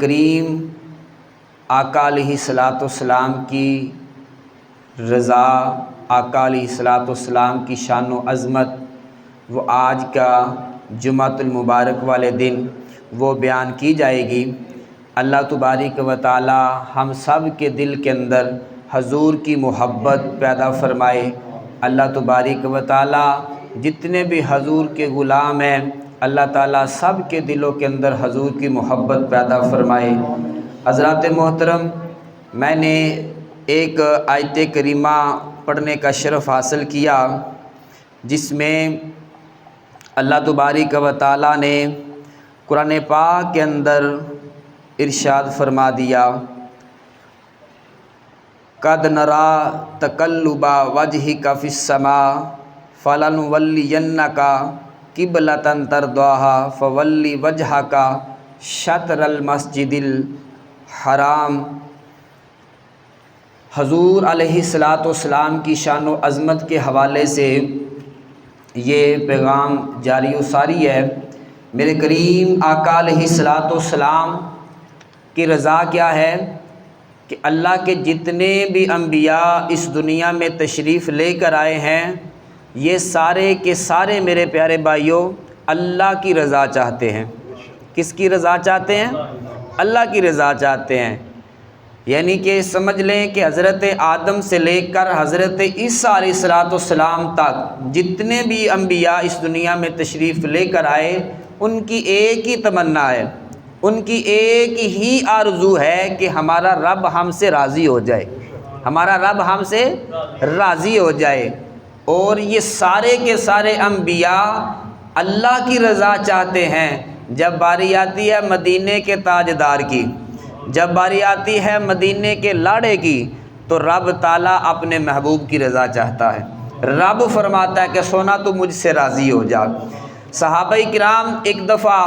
کریم آقا علیہ الصلاۃ والسلام کی رضا، آقا علیہ الصلاۃ والسلام کی شان و عظمت، وہ آج کا جمعۃ المبارک والے دن وہ بیان کی جائے گی۔ اللہ تبارک و تعالی ہم سب کے دل کے اندر حضور کی محبت پیدا فرمائے۔ اللہ تبارک و تعالی جتنے بھی حضور کے غلام ہیں، اللہ تعالیٰ سب کے دلوں کے اندر حضور کی محبت پیدا فرمائے۔ حضرات محترم، میں نے ایک آیت کریمہ پڑھنے کا شرف حاصل کیا جس میں اللہ تبارک و تعالیٰ نے قرآن پاک کے اندر ارشاد فرما دیا، قَدْ نَرَىٰ تَقَلُّبَ وَجْهِكَ فِي السَّمَاءِ فَلَنُوَلِّيَنَّكَ قِبْلَةً تَرْضَاهَا فَوَلِّ وَجْهَكَ شَطْرَ الْمَسْجِدِ الْحَرَامِ۔ حضور علیہ الصلاۃ والسلام کی شان و عظمت کے حوالے سے یہ پیغام جاری و ساری ہے۔ میرے کریم آقا علیہ الصلاۃ والسلام کی رضا کیا ہے کہ اللہ کے جتنے بھی انبیاء اس دنیا میں تشریف لے کر آئے ہیں، یہ سارے کے سارے میرے پیارے بھائیوں اللہ کی رضا چاہتے ہیں۔ کس کی رضا چاہتے ہیں؟ اللہ کی رضا چاہتے ہیں۔ یعنی کہ سمجھ لیں کہ حضرت آدم سے لے کر حضرت عیسیٰ علیہ الصلاۃ والسلام تک جتنے بھی انبیاء اس دنیا میں تشریف لے کر آئے، ان کی ایک ہی تمنا ہے، ان کی ایک ہی آرزو ہے کہ ہمارا رب ہم سے راضی ہو جائے، ہمارا رب ہم سے راضی ہو جائے۔ اور یہ سارے کے سارے انبیاء اللہ کی رضا چاہتے ہیں۔ جب باری آتی ہے مدینے کے تاجدار کی، جب باری آتی ہے مدینے کے لاڑے کی، تو رب تعالیٰ اپنے محبوب کی رضا چاہتا ہے۔ رب فرماتا ہے کہ سونا تو مجھ سے راضی ہو جا۔ صحابہ کرام ایک دفعہ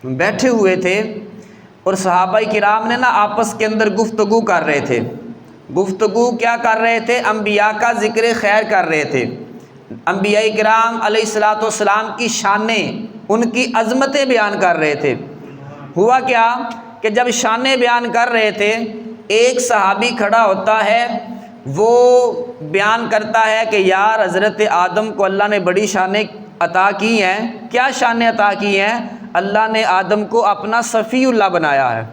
بیٹھے ہوئے تھے اور صحابہ کرام نے آپس کے اندر گفتگو کر رہے تھے۔ گفتگو کیا کر رہے تھے؟ انبیاء کا ذکر خیر کر رہے تھے۔ انبیاء کرام علیہ الصلاۃ والسلام کی شانیں، ان کی عظمتیں بیان کر رہے تھے۔ ہوا کیا کہ جب شانیں بیان کر رہے تھے، ایک صحابی کھڑا ہوتا ہے، وہ بیان کرتا ہے کہ یار حضرت آدم کو اللہ نے بڑی شانیں عطا کی ہیں۔ کیا شانیں عطا کی ہیں؟ اللہ نے آدم کو اپنا صفی اللہ بنایا ہے۔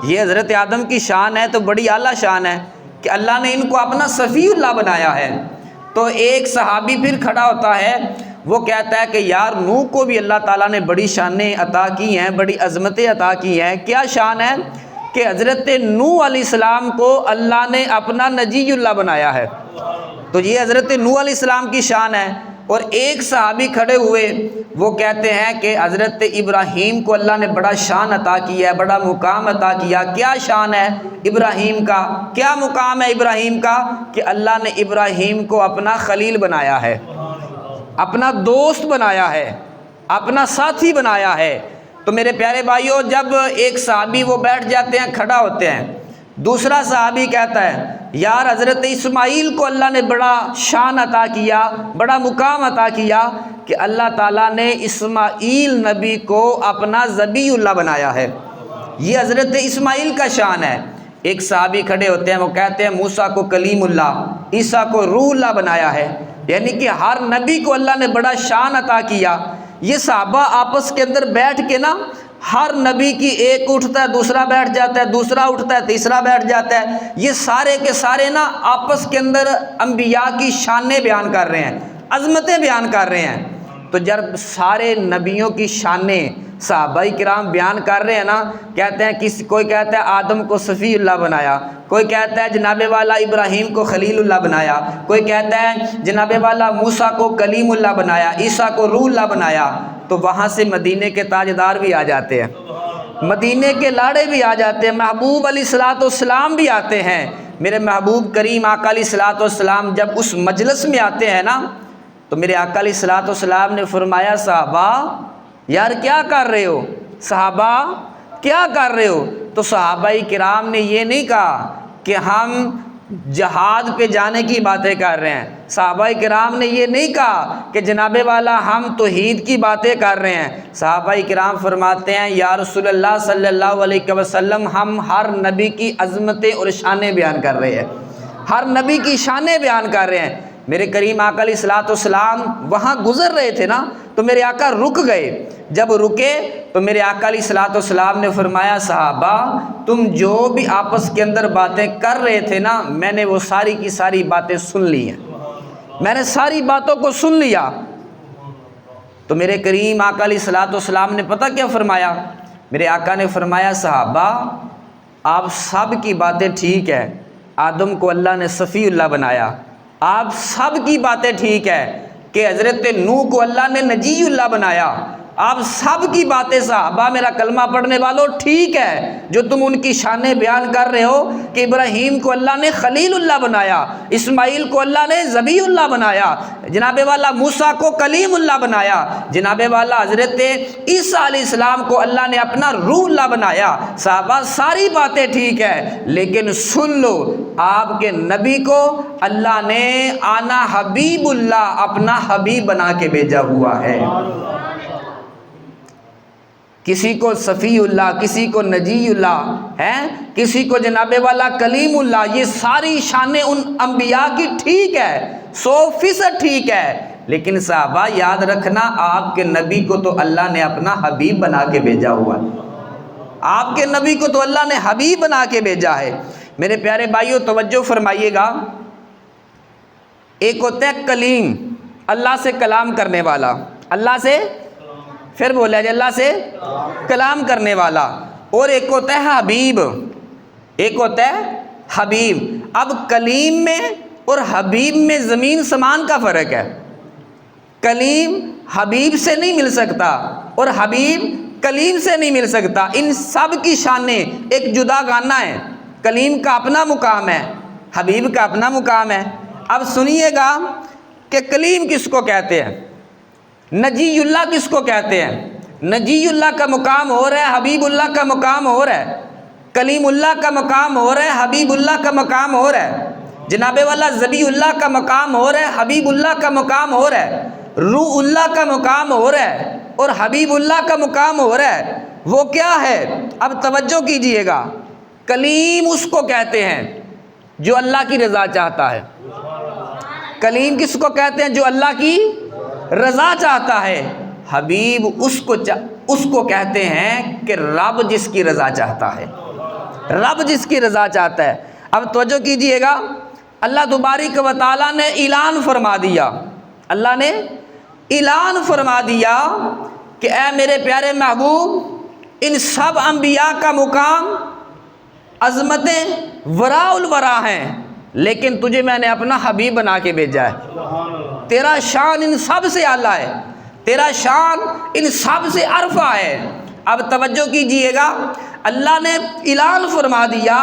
یہ حضرت آدم کی شان ہے تو بڑی اعلیٰ شان ہے کہ اللہ نے ان کو اپنا صفی اللہ بنایا ہے۔ تو ایک صحابی پھر کھڑا ہوتا ہے، وہ کہتا ہے کہ یار نوح کو بھی اللہ تعالیٰ نے بڑی شانیں عطا کی ہیں، بڑی عظمتیں عطا کی ہیں۔ کیا شان ہے؟ کہ حضرت نوح علیہ السلام کو اللہ نے اپنا نجی اللہ بنایا ہے۔ تو یہ حضرت نوح علیہ السلام کی شان ہے۔ اور ایک صحابی کھڑے ہوئے، وہ کہتے ہیں کہ حضرت ابراہیم کو اللہ نے بڑا شان عطا کیا ہے، بڑا مقام عطا کیا۔ کیا شان ہے ابراہیم کا؟ کیا مقام ہے ابراہیم کا؟ کہ اللہ نے ابراہیم کو اپنا خلیل بنایا ہے، اپنا دوست بنایا ہے، اپنا ساتھی بنایا ہے۔ تو میرے پیارے بھائیوں، جب ایک صحابی وہ بیٹھ جاتے ہیں، کھڑا ہوتے ہیں، دوسرا صحابی کہتا ہے یار حضرت اسماعیل کو اللہ نے بڑا شان عطا کیا، بڑا مقام عطا کیا کہ اللہ تعالیٰ نے اسماعیل نبی کو اپنا ذبی اللہ بنایا ہے۔ یہ حضرت اسماعیل کا شان ہے۔ ایک صحابی کھڑے ہوتے ہیں، وہ کہتے ہیں موسیٰ کو کلیم اللہ، عیسیٰ کو روح اللہ بنایا ہے۔ یعنی کہ ہر نبی کو اللہ نے بڑا شان عطا کیا۔ یہ صحابہ آپس کے اندر بیٹھ کے ہر نبی کی ایک اٹھتا ہے، دوسرا بیٹھ جاتا ہے، دوسرا اٹھتا ہے، تیسرا بیٹھ جاتا ہے۔ یہ سارے کے سارے آپس کے اندر انبیاء کی شانیں بیان کر رہے ہیں، عظمتیں بیان کر رہے ہیں۔ تو جب سارے نبیوں کی شانیں صحابہ کرام بیان کر رہے ہیں کہتے ہیں کوئی کہتا ہے آدم کو صفی اللہ بنایا، کوئی کہتا ہے جناب والا ابراہیم کو خلیل اللہ بنایا، کوئی کہتا ہے جناب والا موسیٰ کو کلیم اللہ بنایا، عیسیٰ کو روح اللہ بنایا۔ تو وہاں سے مدینے کے تاجدار بھی آ جاتے ہیں، مدینے کے لاڑے بھی آ جاتے ہیں، محبوب علیہ الصلاۃ والسلام بھی آتے ہیں۔ میرے محبوب کریم آقا علیہ الصلاۃ والسلام جب اس مجلس میں آتے ہیں تو میرے آقا علیہ الصلاۃ والسلام نے فرمایا صحابہ یار کیا کر رہے ہو؟ صحابہ کیا کر رہے ہو؟ تو صحابہ کرام نے یہ نہیں کہا کہ ہم جہاد پہ جانے کی باتیں کر رہے ہیں۔ صحابہ کرام نے یہ نہیں کہا کہ جناب والا ہم توحید کی باتیں کر رہے ہیں۔ صحابہ کرام فرماتے ہیں یا رسول اللہ صلی اللہ علیہ وسلم ہم ہر نبی کی عظمتیں اور شانیں بیان کر رہے ہیں، ہر نبی کی شانیں بیان کر رہے ہیں۔ میرے کریم آقا علیہ الصلوۃ والسلام وہاں گزر رہے تھے نا، تو میرے آقا رک گئے۔ جب رکے تو میرے آقا علیہ الصلوۃ والسلام نے فرمایا صحابہ تم جو بھی آپس کے اندر باتیں کر رہے تھے نا، میں نے وہ ساری کی ساری باتیں سن لی ہیں، میں نے ساری باتوں کو سن لیا۔ تو میرے کریم آقا علیہ الصلوۃ والسلام نے پتہ کیا فرمایا؟ میرے آقا نے فرمایا صحابہ آپ سب کی باتیں ٹھیک ہے، آدم کو اللہ نے صفی اللہ بنایا، آپ سب کی باتیں ٹھیک ہے کہ حضرت نوح کو اللہ نے نجی اللہ بنایا، آپ سب کی باتیں صحابہ میرا کلمہ پڑھنے والوں ٹھیک ہے جو تم ان کی شانیں بیان کر رہے ہو کہ ابراہیم کو اللہ نے خلیل اللہ بنایا، اسماعیل کو اللہ نے ذبی اللہ بنایا، جناب والا موسیٰ کو کلیم اللہ بنایا، جناب والا حضرت عیسیٰ علیہ السلام کو اللہ نے اپنا روح اللہ بنایا۔ صحابہ ساری باتیں ٹھیک ہے لیکن سن لو آپ کے نبی کو اللہ نے آنا حبیب اللہ اپنا حبیب بنا کے بھیجا ہوا ہے۔ کسی کو صفی اللہ، کسی کو نجی اللہ ہے، کسی کو جناب والا کلیم اللہ، یہ ساری شانیں ان انبیاء کی ٹھیک ہے، 100% ٹھیک ہے، لیکن صحابہ یاد رکھنا آپ کے نبی کو تو اللہ نے اپنا حبیب بنا کے بھیجا ہوا ہے، آپ کے نبی کو تو اللہ نے حبیب بنا کے بھیجا ہے۔ میرے پیارے بھائیو توجہ فرمائیے گا، ایک ہوتا ہے کلیم، اللہ سے کلام کرنے والا، اللہ سے پھر بولا جی اللہ سے کلام کرنے والا، اور ایک ہوتا ہے حبیب، ایک ہوتا ہے حبیب۔ اب کلیم میں اور حبیب میں زمین سمان کا فرق ہے، کلیم حبیب سے نہیں مل سکتا اور حبیب کلیم سے نہیں مل سکتا، ان سب کی شانیں ایک جدا گانا ہے، کلیم کا اپنا مقام ہے، حبیب کا اپنا مقام ہے۔ اب سنیے گا کہ کلیم کس کو کہتے ہیں، نجی اللہ کس کو کہتے ہیں؟ نجی اللہ کا مقام ہو رہا ہے، حبیب اللہ کا مقام ہو رہا ہے، کلیم اللہ کا مقام ہو رہا ہے، حبیب اللہ کا مقام ہو رہا ہے، جناب والا ذبی اللہ کا مقام ہو رہا ہے، حبیب اللہ کا مقام ہو رہا ہے، روح اللہ کا مقام ہو رہا ہے اور حبیب اللہ کا مقام ہو رہا ہے۔ وہ کیا ہے؟ اب توجہ کیجئے گا، کلیم اس کو کہتے ہیں جو اللہ کی رضا چاہتا ہے، کلیم کس کو کہتے ہیں؟ جو اللہ کی رضا چاہتا ہے۔ حبیب اس کو کہتے ہیں کہ رب جس کی رضا چاہتا ہے، رب جس کی رضا چاہتا ہے۔ اب توجہ کیجئے گا، اللہ تبارک و تعالیٰ نے اعلان فرما دیا، اللہ نے اعلان فرما دیا کہ اے میرے پیارے محبوب ان سب انبیاء کا مقام عظمتیں وراء الورا ہیں، لیکن تجھے میں نے اپنا حبیب بنا کے بھیجا ہے، تیرا شان ان سب سے اعلیٰ ہے، تیرا شان ان سب سے عرفہ ہے۔ اب توجہ کیجئے گا، اللہ نے اعلان فرما دیا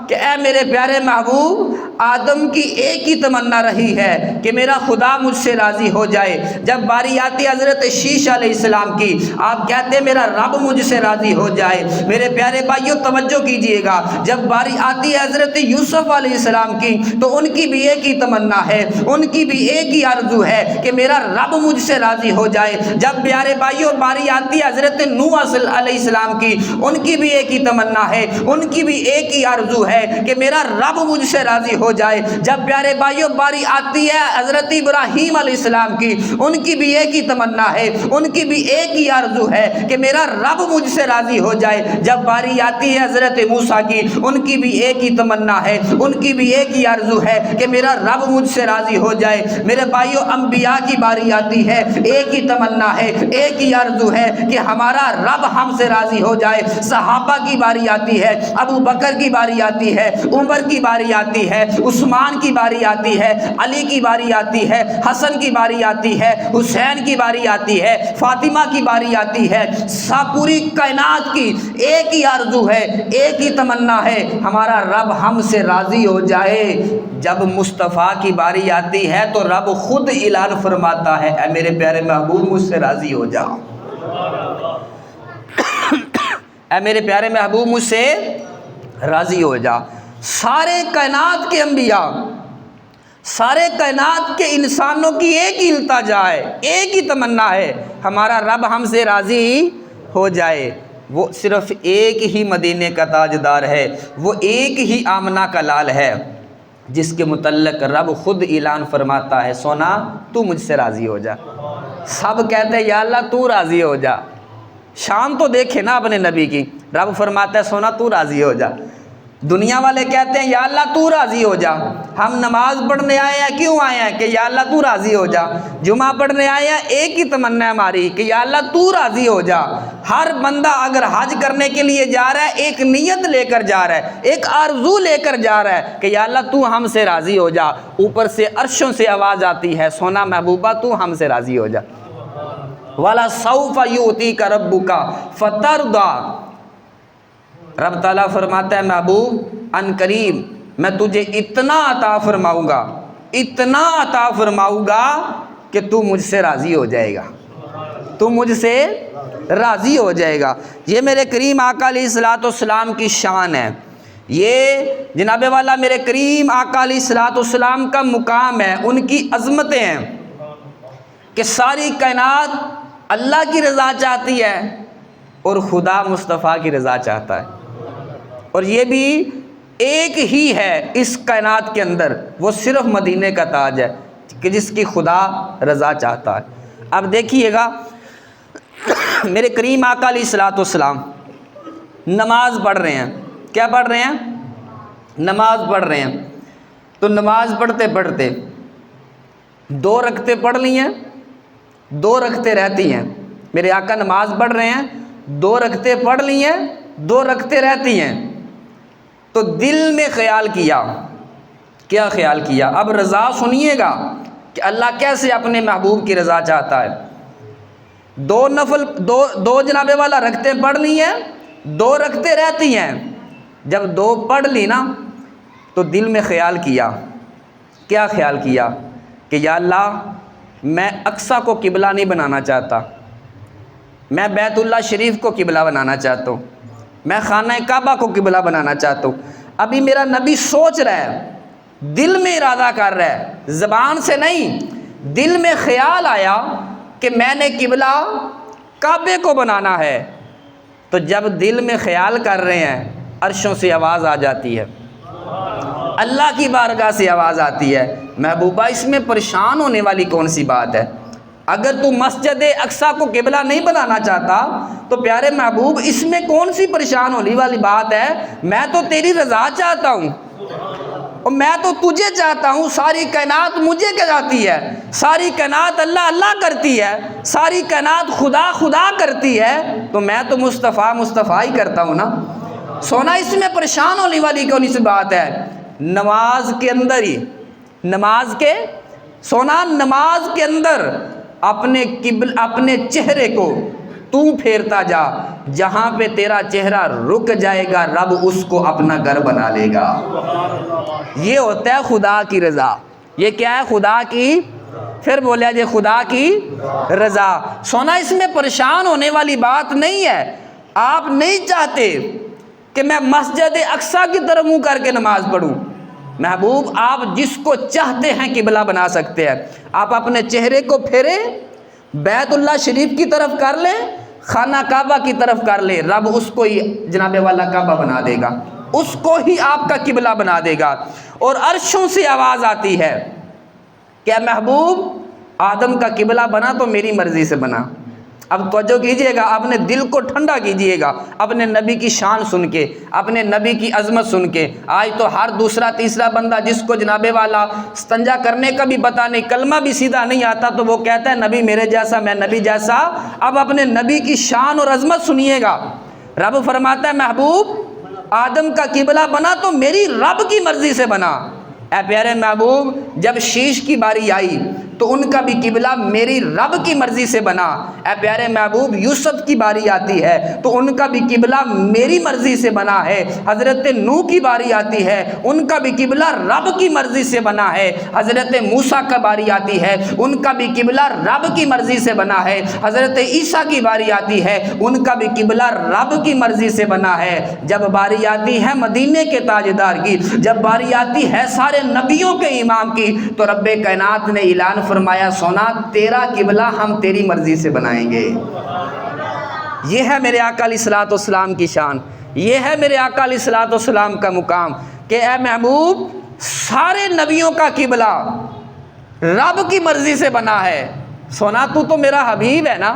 کہ اے میرے پیارے محبوب آدم کی ایک ہی تمنا رہی ہے کہ میرا خدا مجھ سے راضی ہو جائے۔ جب باری آتی حضرت شیش علیہ السلام کی، آپ کہتے ہیں میرا رب مجھ سے راضی ہو جائے۔ میرے پیارے بھائیو توجہ کیجئے گا، جب باری آتی ہے حضرت یوسف علیہ السلام کی تو ان کی بھی ایک ہی تمنا ہے، ان کی بھی ایک ہی آرزو ہے کہ میرا رب مجھ سے راضی ہو جائے۔ جب پیارے بھائیو باری آتی ہے حضرت نوح علیہ السلام کی، ان کی بھی ایک ہی تمنا ہے، ان کی بھی ایک ہی آرزو ہے کہ میرا رب مجھ سے راضی ہو جائے۔ جب پیارے بھائیوں باری آتی ہے حضرت ابراہیم علیہ السلام کی، ان کی بھی ایک ہی تمنا ہے، ان کی بھی ایک ہی آرزو ہے کہ میرا رب مجھ سے راضی ہو جائے۔ جب باری آتی ہے حضرت موسیٰ کی، ان کی بھی ایک ہی تمنا ہے، ان کی بھی ایک ہی آرزو ہے کہ میرا رب مجھ سے راضی ہو جائے۔ میرے بھائیوں انبیاء کی باری آتی ہے، ایک ہی تمنا ہے، ایک ہی آرزو ہے کہ ہمارا رب ہم سے راضی ہو جائے۔ صحابہ کی باری آتی ہے، ابو بکر کی باری آتی ہے، عمر کی باری آتی ہے، عثمان کی باری آتی ہے، علی کی باری آتی ہے، حسن کی باری آتی ہے، حسین کی باری آتی ہے، فاطمہ کی باری آتی ہے۔ پوری کائنات کی ایک ہی آرزو ہے، ایک ہی تمنا ہے، ہمارا رب ہم سے راضی ہو جائے۔ جب مصطفیٰ کی باری آتی ہے تو رب خود اعلان فرماتا ہے اے میرے پیارے محبوب مجھ سے راضی ہو جا، اے میرے پیارے محبوب مجھ سے راضی ہو جا۔ سارے کائنات کے انبیاء، سارے کائنات کے انسانوں کی ایک ہی التجا ہے، ایک ہی تمنا ہے، ہمارا رب ہم سے راضی ہو جائے۔ وہ صرف ایک ہی مدینے کا تاجدار ہے، وہ ایک ہی آمنہ کا لال ہے، جس کے متعلق رب خود اعلان فرماتا ہے، سونا تو مجھ سے راضی ہو جا۔ سب کہتے ہیں یا اللہ تو راضی ہو جا، شان تو دیکھے نا اپنے نبی کی، رب فرماتا ہے سونا تو راضی ہو جا۔ دنیا والے کہتے ہیں یا اللہ تو راضی ہو جا، ہم نماز پڑھنے آئے ہیں، کیوں آئے ہیں کہ یا اللہ تو راضی ہو جا، جمعہ پڑھنے آئے ہیں، ایک ہی تمنا ہے ہماری کہ یا اللہ تو راضی ہو جا۔ ہر بندہ اگر حج کرنے کے لیے جا رہا ہے ایک نیت لے کر جا رہا ہے، ایک آرزو لے کر جا رہا ہے کہ یا اللہ تو ہم سے راضی ہو جا۔ اوپر سے عرشوں سے آواز آتی ہے، سونا محبوبہ تو ہم سے راضی ہو جا۔ وَلَسَوْفَ يُؤْتِيكَ رَبُّكَ فَتَرْضَىٰ، رب تعالیٰ فرماتا ہے محبوب ان قریب میں تجھے اتنا عطا فرماؤں گا، اتنا عطا فرماؤں گا کہ تو مجھ سے راضی ہو جائے گا، تو مجھ سے راضی ہو جائے گا۔ یہ میرے کریم آقا علیہ الصلوۃ والسلام کی شان ہے، یہ جناب والا میرے کریم آقا علیہ الصلوۃ والسلام کا مقام ہے، ان کی عظمتیں ہیں کہ ساری کائنات اللہ کی رضا چاہتی ہے اور خدا مصطفیٰ کی رضا چاہتا ہے، اور یہ بھی ایک ہی ہے اس کائنات کے اندر، وہ صرف مدینے کا تاج ہے کہ جس کی خدا رضا چاہتا ہے۔ اب دیکھیے گا میرے کریم آقا علیہ الصلوۃ والسلام نماز پڑھ رہے ہیں، کیا پڑھ رہے ہیں؟ نماز پڑھ رہے ہیں، تو نماز پڑھتے پڑھتے 2 رکعتیں پڑھ لی ہیں، 2 رکعتیں رہتی ہیں۔ میرے آقا نماز پڑھ رہے ہیں، 2 رکعتیں پڑھ لی ہیں، 2 رکعتیں رہتی ہیں، تو دل میں خیال کیا، کیا خیال کیا؟ اب رضا سنیے گا کہ اللہ کیسے اپنے محبوب کی رضا چاہتا ہے۔ 2 جناب والا رکعتیں پڑھ لی ہیں، 2 رکعتیں رہتی ہیں۔ جب 2 پڑھ لی نا تو دل میں خیال کیا، کیا خیال کیا کہ یا اللہ میں اقصیٰ کو قبلہ نہیں بنانا چاہتا، میں بیت اللہ شریف کو قبلہ بنانا چاہتا ہوں، میں خانہ کعبہ کو قبلہ بنانا چاہتا ہوں۔ ابھی میرا نبی سوچ رہا ہے، دل میں ارادہ کر رہا ہے، زبان سے نہیں، دل میں خیال آیا کہ میں نے قبلہ کعبے کو بنانا ہے۔ تو جب دل میں خیال کر رہے ہیں عرشوں سے آواز آ جاتی ہے، اللہ کی بارگاہ سے آواز آتی ہے، محبوبہ اس میں پریشان ہونے والی کون سی بات ہے؟ اگر تو مسجد اقصیٰ کو قبلہ نہیں بنانا چاہتا تو پیارے محبوب اس میں کون سی پریشان ہونے والی بات ہے؟ میں تو تیری رضا چاہتا ہوں اور میں تو تجھے چاہتا ہوں، ساری کائنات مجھے کہلاتی ہے، ساری کائنات اللہ اللہ کرتی ہے، ساری کائنات خدا خدا کرتی ہے، تو میں تو مصطفیٰ مصطفیٰ ہی کرتا ہوں نا۔ سونا اس میں پریشان ہونے والی کون سی بات ہے؟ نماز کے اندر ہی، نماز کے سونا نماز کے اندر اپنے چہرے کو تو پھیرتا جا، جہاں پہ تیرا چہرہ رک جائے گا رب اس کو اپنا گھر بنا لے گا۔ یہ ہوتا ہے خدا کی رضا۔ یہ کیا ہے؟ خدا کی، پھر بولیا جی خدا کی رضا۔ سونا اس میں پریشان ہونے والی بات نہیں ہے۔ آپ نہیں چاہتے کہ میں مسجد اقصیٰ کی طرف منہ کر کے نماز پڑھوں، محبوب آپ جس کو چاہتے ہیں قبلہ بنا سکتے ہیں۔ آپ اپنے چہرے کو پھیرے بیت اللہ شریف کی طرف کر لیں، خانہ کعبہ کی طرف کر لیں، رب اس کو ہی جناب والا کعبہ بنا دے گا، اس کو ہی آپ کا قبلہ بنا دے گا۔ اور عرشوں سے آواز آتی ہے کہ محبوب آدم کا قبلہ بنا تو میری مرضی سے بنا۔ اب توجہ کیجئے گا، اپنے دل کو ٹھنڈا کیجئے گا، اپنے نبی کی شان سن کے، اپنے نبی کی عظمت سن کے۔ آج تو ہر دوسرا تیسرا بندہ جس کو جناب والا استنجا کرنے کا بھی پتہ نہیں، کلمہ بھی سیدھا نہیں آتا، تو وہ کہتا ہے نبی میرے جیسا، میں نبی جیسا۔ اب اپنے نبی کی شان اور عظمت سنیے گا، رب فرماتا ہے محبوب آدم کا قبلہ بنا تو میری رب کی مرضی سے بنا۔ اے پیارے محبوب جب شیش کی باری آئی تو ان کا بھی قبلہ میری رب کی مرضی سے بنا۔ اے پیارے محبوب، یوسف کی باری آتی ہے تو ان کا بھی قبلہ میری مرضی سے بنا ہے۔ حضرت نوح کی باری آتی ہے، ان کا بھی قبلہ رب کی مرضی سے بنا ہے۔ حضرت موسیٰ کا باری آتی ہے، ان کا بھی قبلہ رب کی مرضی سے بنا ہے۔ حضرت عیسیٰ کی باری آتی ہے، ان کا بھی قبلہ رب کی مرضی سے بنا ہے۔ جب باری آتی ہے مدینے کے تاجدار کی، جب باری آتی ہے سارے نبیوں کے امام کی، تو رب کائنات نے اعلان فرمایا، سونا تیرا قبلہ ہم تیری مرضی سے بنائیں گے۔ یہ ہے میرے آقا علیہ الصلوۃ والسلام کی شان، یہ ہے میرے آقا علیہ الصلوۃ والسلام کا مقام کہ اے محبوب، سارے نبیوں کا قبلہ رب کی مرضی سے بنا ہے۔ سونا تو میرا حبیب ہے نا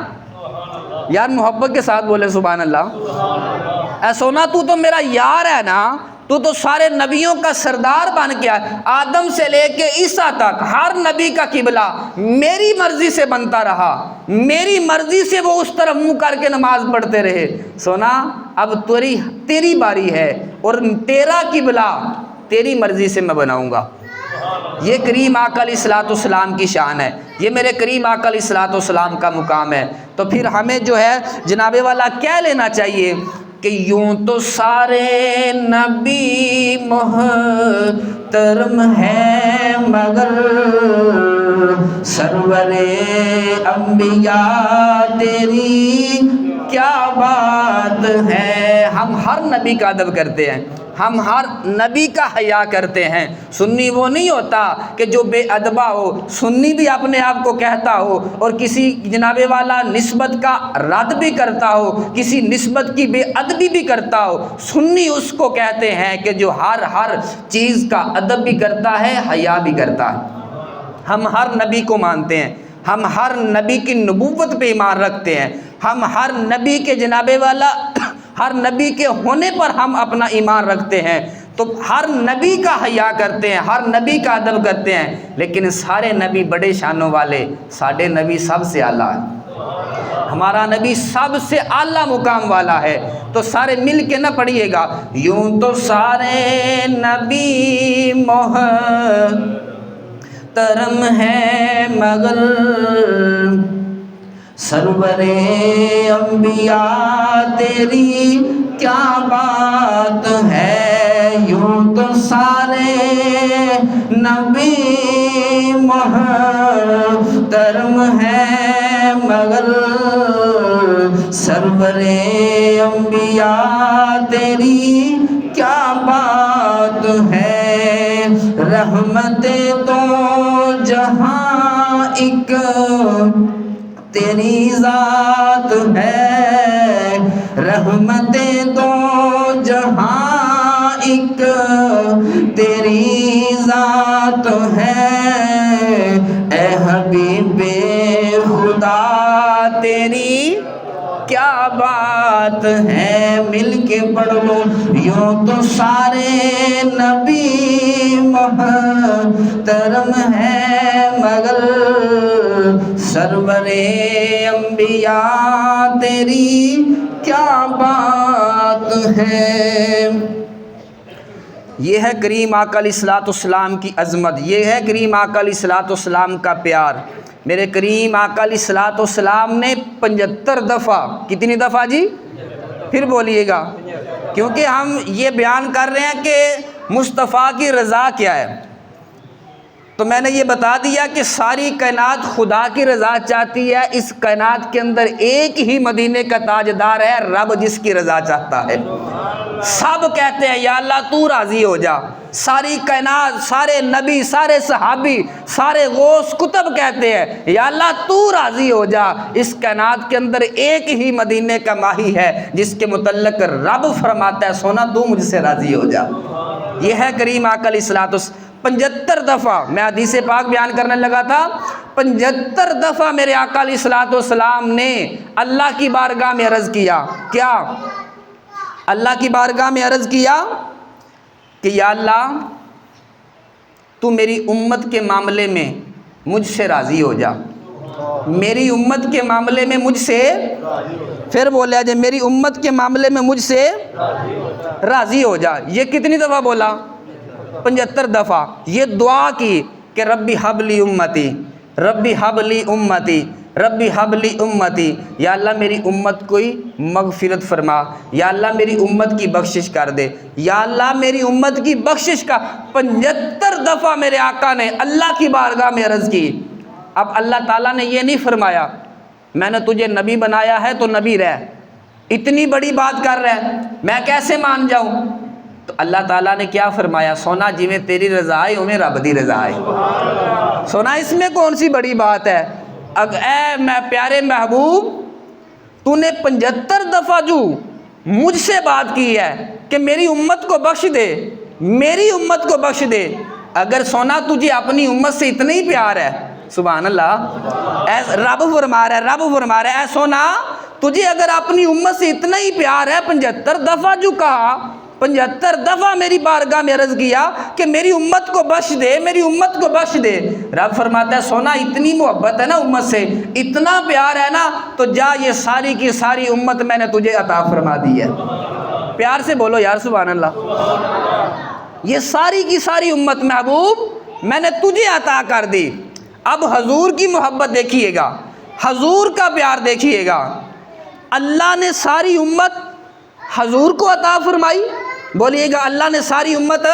یار، محبت کے ساتھ بولے سبحان اللہ۔ اے سونا تو میرا یار ہے نا، تو سارے نبیوں کا سردار بن گیا۔ آدم سے لے کے عیسیٰ تک ہر نبی کا قبلہ میری مرضی سے بنتا رہا، میری مرضی سے وہ اس طرف منہ کر کے نماز پڑھتے رہے۔ سونا اب تیری باری ہے اور تیرا قبلہ تیری مرضی سے میں بناؤں گا۔ یہ کریم آقا علیہ الصلوۃ والسلام کی شان ہے، یہ میرے کریم آقا علیہ الصلوۃ والسلام کا مقام ہے۔ تو پھر ہمیں جو ہے جناب والا کہہ لینا چاہیے کہ یوں تو سارے نبی محترم ہیں، مگر سرور انبیاء تیری کیا بات ہے۔ ہم ہر نبی کا ادب کرتے ہیں، ہم ہر نبی کا حیا کرتے ہیں۔ سنی وہ نہیں ہوتا کہ جو بے ادبہ ہو، سنی بھی اپنے آپ کو کہتا ہو اور کسی جناب والا نسبت کا رد بھی کرتا ہو، کسی نسبت کی بے ادبی بھی کرتا ہو۔ سنی اس کو کہتے ہیں کہ جو ہر چیز کا ادب بھی کرتا ہے، حیا بھی کرتا ہے۔ ہم ہر نبی کو مانتے ہیں، ہم ہر نبی کی نبوت پہ ایمان رکھتے ہیں، ہم ہر نبی کے جناب والا ہر نبی کے ہونے پر ہم اپنا ایمان رکھتے ہیں۔ تو ہر نبی کا حیا کرتے ہیں، ہر نبی کا ادب کرتے ہیں، لیکن سارے نبی بڑے شانوں والے، ساڈے نبی سب سے اعلیٰ ہے، ہمارا نبی سب سے اعلیٰ مقام والا ہے۔ تو سارے مل کے نہ پڑھیے گا، یوں تو سارے نبی محترم ہیں، مگر سرور انبیاء تیری کیا بات ہے۔ یوں تو سارے نبی محترم ہیں، مگر سرور انبیاء تیری کیا بات ہے۔ رحمتیں تو جہاں ایک تیری ذات ہے، رحمتیں تو جہاں ایک تیری ذات ہے۔ اے حبیب خدا تیری کیا بات ہے۔ مل کے پڑھ لو، یوں تو سارے نبی محترم ہیں، مگر سرور انبیاء تیری کیا بات ہے۔ یہ ہے کریم آقا علیہ الصلوۃ والسلام کی عظمت، یہ ہے کریم آقا علیہ الصلوۃ والسلام کا پیار۔ میرے کریم آقا علیہ الصلوۃ والسلام نے 75 دفعہ، کتنی دفعہ جی؟ پھر بولیے گا، کیونکہ ہم یہ بیان کر رہے ہیں کہ مصطفیٰ کی رضا کیا ہے۔ تو میں نے یہ بتا دیا کہ ساری کائنات خدا کی رضا چاہتی ہے، اس کائنات کے اندر ایک ہی مدینے کا تاجدار ہے، رب جس کی رضا چاہتا ہے۔ سب کہتے ہیں یا اللہ تو راضی ہو جا، ساری کائنات، سارے نبی، سارے صحابی، سارے غوث کتب کہتے ہیں یا اللہ تو راضی ہو جا۔ اس کائنات کے اندر ایک ہی مدینے کا ماہی ہے جس کے متعلق رب فرماتا ہے سونا تو مجھ سے راضی ہو جا۔ یہ ہے کریم آقا علیہ الصلوۃ والسلام۔ 75 دفعہ میں حدیث پاک بیان کرنے لگا تھا، 75 دفعہ میرے آقا علیہ الصلوۃ والسلام نے اللہ کی بارگاہ میں عرض کیا، کیا اللہ کی بارگاہ میں عرض کیا کہ یا اللہ تو میری امت کے معاملے میں مجھ سے راضی ہو جا، میری امت کے معاملے میں مجھ سے، پھر بولے جائے میری امت کے معاملے میں مجھ سے راضی ہو جا۔ یہ کتنی دفعہ بولا؟ 75 دفعہ۔ یہ دعا کی کہ ربی حبلی امتی، ربی حبلی امتی، ربی حبلی امتی، یا اللہ میری امت کو ہی مغفرت فرما، یا اللہ میری امت کی بخشش کر دے، یا اللہ میری امت کی بخشش کا 75 دفعہ میرے آقا نے اللہ کی بارگاہ میں عرض کی۔ اب اللہ تعالیٰ نے یہ نہیں فرمایا میں نے تجھے نبی بنایا ہے تو نبی رہ، اتنی بڑی بات کر رہا ہے میں کیسے مان جاؤں؟ تو اللہ تعالیٰ نے کیا فرمایا؟ سونا جی میں تیری رضا ہے اویں رب دی رضا ہے۔ سونا اس میں کون سی بڑی بات ہے؟ اے میں پیارے محبوب تو نے 75 دفعہ جو مجھ سے بات کی ہے کہ میری امت کو بخش دے، میری امت کو بخش دے، اگر سونا تجھے اپنی امت سے اتنا ہی پیار ہے، سبحان اللہ، اے رب فرما رہا ہے، رب فرما رہا ہے، اے سونا تجھے اگر اپنی امت سے اتنا ہی پیار ہے، 75 دفعہ جو کہا، 75 دفعہ میری بارگاہ میں عرض کیا کہ میری امت کو بخش دے، میری امت کو بخش دے، رب فرماتا ہے سونا اتنی محبت ہے نا امت سے، اتنا پیار ہے نا، تو جا یہ ساری کی ساری امت میں نے تجھے عطا فرما دی ہے۔ پیار سے بولو یار سبحان اللہ۔ یہ ساری کی ساری امت محبوب میں نے تجھے عطا کر دی۔ اب حضور کی محبت دیکھیے گا، حضور کا پیار دیکھیے گا، اللہ نے ساری امت حضور کو عطا فرمائی، بولیے گا اللہ نے ساری امت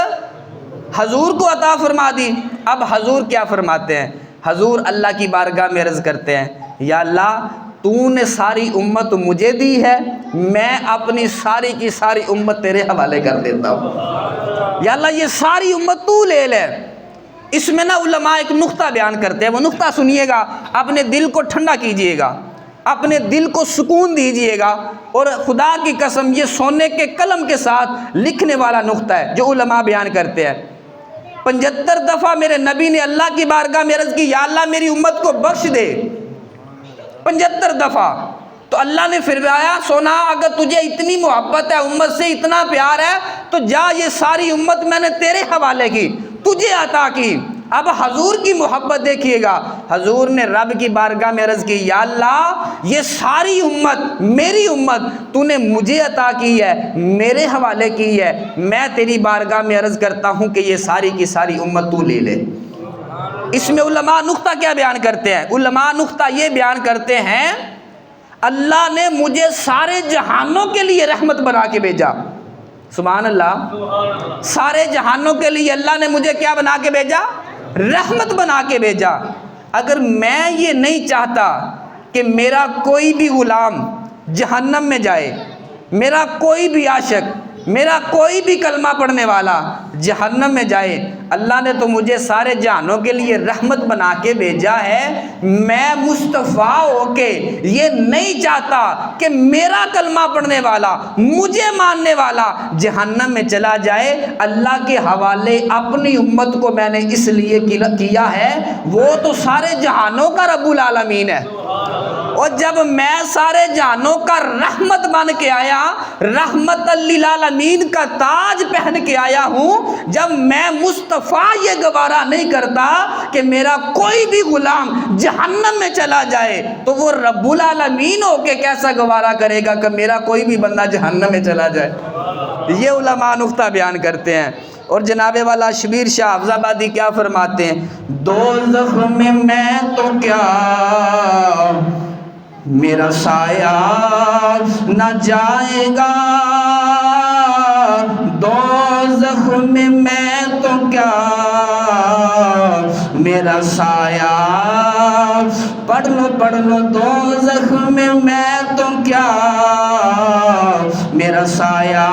حضور کو عطا فرما دی۔ اب حضور کیا فرماتے ہیں؟ حضور اللہ کی بارگاہ میں عرض کرتے ہیں یا اللہ تو نے ساری امت مجھے دی ہے، میں اپنی ساری کی ساری امت تیرے حوالے کر دیتا ہوں، یا اللہ یہ ساری امت تو لے لے۔ اس میں نا علماء ایک نقطہ بیان کرتے ہیں، وہ نقطہ سنیے گا، اپنے دل کو ٹھنڈا کیجئے گا، اپنے دل کو سکون دیجئے گا، اور خدا کی قسم یہ سونے کے قلم کے ساتھ لکھنے والا نقطہ ہے جو علماء بیان کرتے ہیں۔ 75 دفعہ میرے نبی نے اللہ کی بارگاہ میں عرض کی یا اللہ میری امت کو بخش دے، 75 دفعہ۔ تو اللہ نے فرمایا سونا اگر تجھے اتنی محبت ہے امت سے، اتنا پیار ہے، تو جا یہ ساری امت میں نے تیرے حوالے کی، تجھے عطا کی۔ اب حضور کی محبت دیکھیے گا، حضور نے رب کی بارگاہ میں عرض کی یا اللہ یہ ساری امت میری امت تو نے مجھے عطا کی ہے، میرے حوالے کی ہے، میں تیری بارگاہ میں عرض کرتا ہوں کہ یہ ساری کی ساری امت تو لے لے۔ اس میں علماء نقطہ کیا بیان کرتے ہیں؟ علماء نقطہ یہ بیان کرتے ہیں اللہ نے مجھے سارے جہانوں کے لیے رحمت بنا کے بھیجا، سبحان اللہ، سارے جہانوں کے لیے اللہ نے مجھے کیا بنا کے بھیجا؟ رحمت بنا کے بھیجا۔ اگر میں یہ نہیں چاہتا کہ میرا کوئی بھی غلام جہنم میں جائے، میرا کوئی بھی عاشق، میرا کوئی بھی کلمہ پڑھنے والا جہنم میں جائے، اللہ نے تو مجھے سارے جہانوں کے لیے رحمت بنا کے بھیجا ہے، میں مصطفیٰ ہو کے یہ نہیں چاہتا کہ میرا کلمہ پڑھنے والا، مجھے ماننے والا جہنم میں چلا جائے۔ اللہ کے حوالے اپنی امت کو میں نے اس لیے کیا ہے، وہ تو سارے جہانوں کا رب العالمین ہے، اور جب میں سارے جہانوں کا رحمت بن کے آیا، رحمت للعالمین کا تاج پہن کے آیا ہوں، جب میں مصطفیٰ یہ گوارا نہیں کرتا کہ میرا کوئی بھی غلام جہنم میں چلا جائے، تو وہ رب العالمین ہو کے کیسا گوارا کرے گا کہ میرا کوئی بھی بندہ جہنم میں چلا جائے؟ یہ علماء نقطہ بیان کرتے ہیں۔ اور جناب والا شبیر شاہ حافظ آبادی کیا فرماتے ہیں؟ دوزخ میں میں تو کیا میرا سایہ نہ جائے گا، دوزخ میں تو کیا میرا سایہ، پڑھ لو دوزخ میں تو کیا میرا سایہ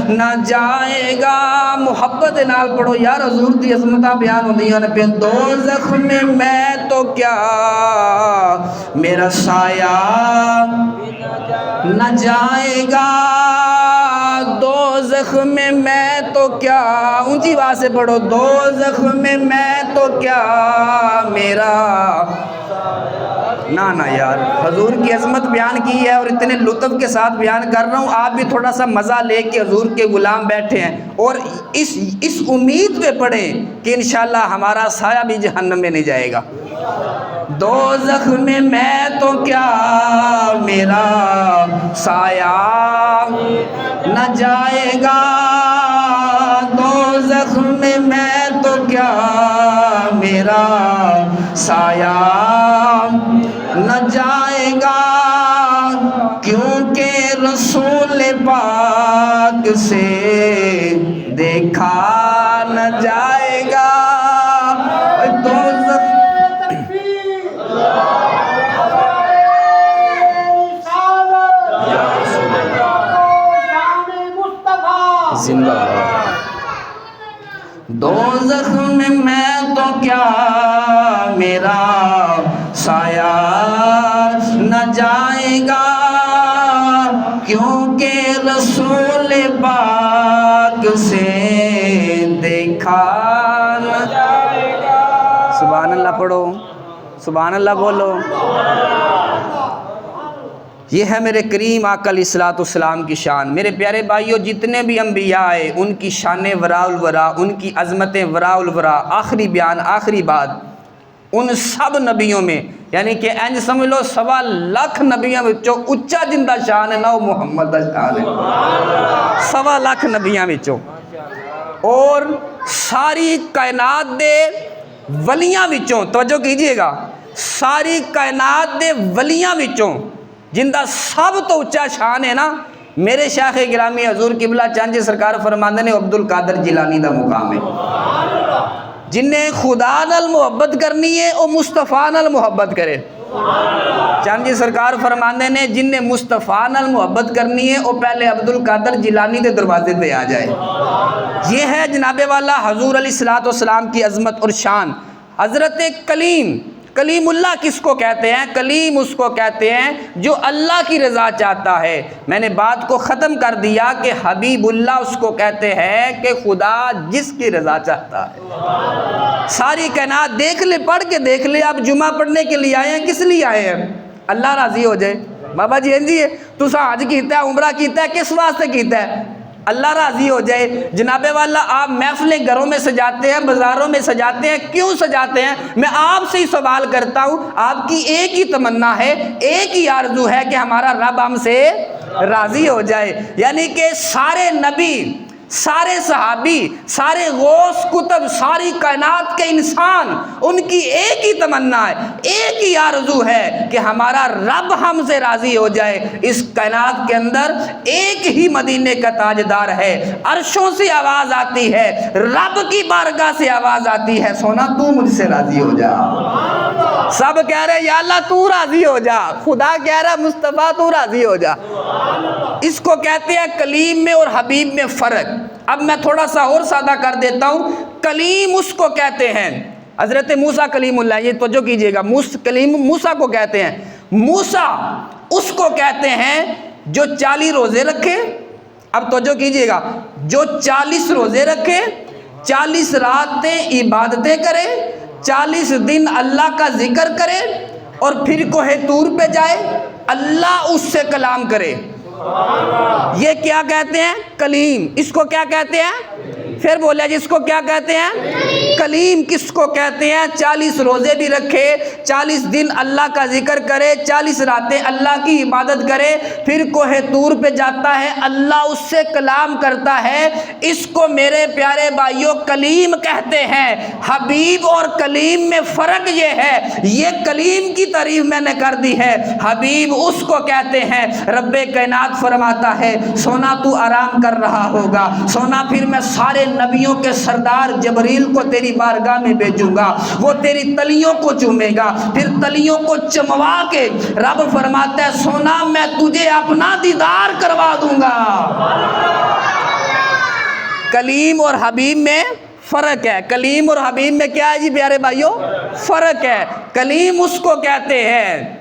نہ جائے گا۔ محبت نال پڑھو یار، حضور دی عظمتاں بیان ہوندیاں نے پہ، دوزخ میں تو کیا میرا سایہ نہ جائے گا، دوزخ میں تو کیا، اونچی آواز سے پڑھو، دوزخ میں تو کیا میرا، نہ یار حضور کی عظمت بیان کی ہے اور اتنے لطف کے ساتھ بیان کر رہا ہوں، آپ بھی تھوڑا سا مزہ لے کے حضور کے غلام بیٹھے ہیں، اور اس امید پہ پڑھیں کہ انشاءاللہ ہمارا سایہ بھی جہنم میں نہیں جائے گا۔ دوزخ میں تو کیا میرا سایہ نہ جائے گا، دوزخ میں تو کیا میرا سایہ نہ جائے گا، کیونکہ رسول پاک سے دیکھا نہ جائے گا۔ زندہ دوزخ میں تو کیا میرا سایہ نہ جائے گا، کیونکہ رسول پاک سے دیکھا نہ جائے گا۔ سبحان اللہ پڑھو، سبحان اللہ بولو۔ یہ ہے میرے کریم آقا علیہ الصلوۃ والسلام کی شان۔ میرے پیارے بھائیوں، جتنے بھی انبیاء آئے ان کی شان وراء الورا، ان کی عظمتیں وراء الورا، آخری بیان، آخری بات ان سب نبیوں میں، یعنی کہ انج سمجھ لو 1.25 نبیوں وچوں اچا جندہ شان ہے نا وہ محمد دا شان ہے، 1.25 نبیوں وچوں، اور ساری کائنات دے ولیاں وچوں، توجہ کیجئے گا، ساری کائنات دے ولیاں وچوں جندہ سب تو اچا شان ہے نا، میرے شیخ گرامی حضور قبلہ چاند جی سرکار فرماندے نے عبد القادر جیلانی دا مقام ہے۔ جن نے خدا نال محبت کرنی ہے وہ مصطفیٰ نال محبت کرے۔ چاند جی سرکار فرماندے نے جن نے مصطفیٰ نال محبت کرنی ہے وہ پہلے عبد القادر جیلانی دے دروازے پہ آ جائے۔ یہ ہے جناب والا حضور علیہ الصلوۃ والسلام کی عظمت اور شان۔ حضرت کلیم، کلیم اللہ کس کو کہتے ہیں؟ کلیم اس کو کہتے ہیں جو اللہ کی رضا چاہتا ہے۔ میں نے بات کو ختم کر دیا کہ حبیب اللہ اس کو کہتے ہیں کہ خدا جس کی رضا چاہتا ہے۔ ساری کائنات دیکھ لے، پڑھ کے دیکھ لے، آپ جمعہ پڑھنے کے لیے آئے ہیں، کس لیے آئے ہیں؟ اللہ راضی ہو جائے۔ بابا جی جی تسا حج کیتا ہے، عمرہ کیتا ہے، کس واسطے کیتا ہے؟ اللہ راضی ہو جائے۔ جناب والا آپ محفلیں گھروں میں سجاتے ہیں، بازاروں میں سجاتے ہیں، کیوں سجاتے ہیں؟ میں آپ سے ہی سوال کرتا ہوں، آپ کی ایک ہی تمنا ہے، ایک ہی آرزو ہے کہ ہمارا رب ہم سے راضی ہو جائے۔ یعنی کہ سارے نبی، سارے صحابی، سارے غوث کتب، ساری کائنات کے انسان، ان کی ایک ہی تمنا ہے، ایک ہی آرزو ہے کہ ہمارا رب ہم سے راضی ہو جائے۔ اس کائنات کے اندر ایک ہی مدینے کا تاجدار ہے، عرشوں سے آواز آتی ہے، رب کی بارگاہ سے آواز آتی ہے، سونا تو مجھ سے راضی ہو جا۔ سب کہہ رہے یا اللہ تو راضی ہو جا، خدا کہہ رہا مصطفیٰ تو راضی ہو جا۔ اس کو کہتے ہیں کلیم میں اور حبیب میں فرق۔ اب میں تھوڑا سا اور سادہ کر دیتا ہوں۔ کلیم اس کو کہتے ہیں، حضرت موسیٰ کلیم اللہ، یہ توجہ کیجئے گا، کلیم موسیٰ کو کہتے ہیں۔ موسیٰ اس کو کہتے ہیں جو 40 روزے رکھے، اب توجہ کیجئے گا، جو 40 روزے رکھے، 40 راتیں عبادتیں کرے، 40 دن اللہ کا ذکر کرے، اور پھر کوہ طور پہ جائے، اللہ اس سے کلام کرے۔ یہ کیا کہتے ہیں؟ کلیم۔ اس کو کیا کہتے ہیں؟ پھر بولے جس کو کیا کہتے ہیں؟ کلیم کس کو کہتے ہیں؟ 40 روزے بھی رکھے، 40 دن اللہ کا ذکر کرے، 40 راتیں اللہ کی عبادت کرے، پھر کوہ طور پہ جاتا ہے، اللہ اس سے کلام کرتا ہے، اس کو میرے پیارے بھائیوں کلیم کہتے ہیں۔ حبیب اور کلیم میں فرق یہ ہے، یہ کلیم کی تعریف میں نے کر دی ہے، حبیب اس کو کہتے ہیں۔ رب کائنات فرماتا ہے سونا تو آرام کر رہا ہوگا، سونا پھر میں سارے نبیوں کے سردار جبریل کو تیری بارگاہ میں بھیجوں گا، وہ تیری تلیوں کو چومے گا، پھر تلیوں کو چموا کے رب فرماتا ہے سونا میں تجھے اپنا دیدار کروا دوں گا۔ کلیم اور حبیب میں فرق ہے۔ کلیم اور حبیب میں کیا ہے جی پیارے بھائیوں؟ فرق ہے۔ کلیم اس کو کہتے ہیں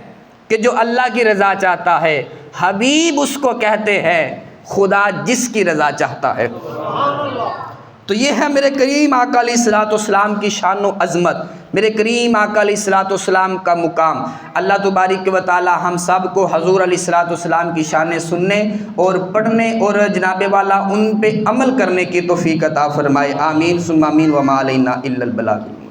کہ جو اللہ کی رضا چاہتا ہے، حبیب اس کو کہتے ہیں خدا جس کی رضا چاہتا ہے۔ تو یہ ہے میرے کریم آقا علیہ الصلوۃ والسلام کی شان و عظمت، میرے کریم آقا علیہ الصلوۃ والسلام کا مقام۔ اللہ تبارک و تعالی ہم سب کو حضور علیہ الصلوۃ والسلام کی شانیں سننے اور پڑھنے اور جناب والا ان پہ عمل کرنے کی توفیق عطا فرمائے، آمین ثم آمین، وما علینا الا البلاغ۔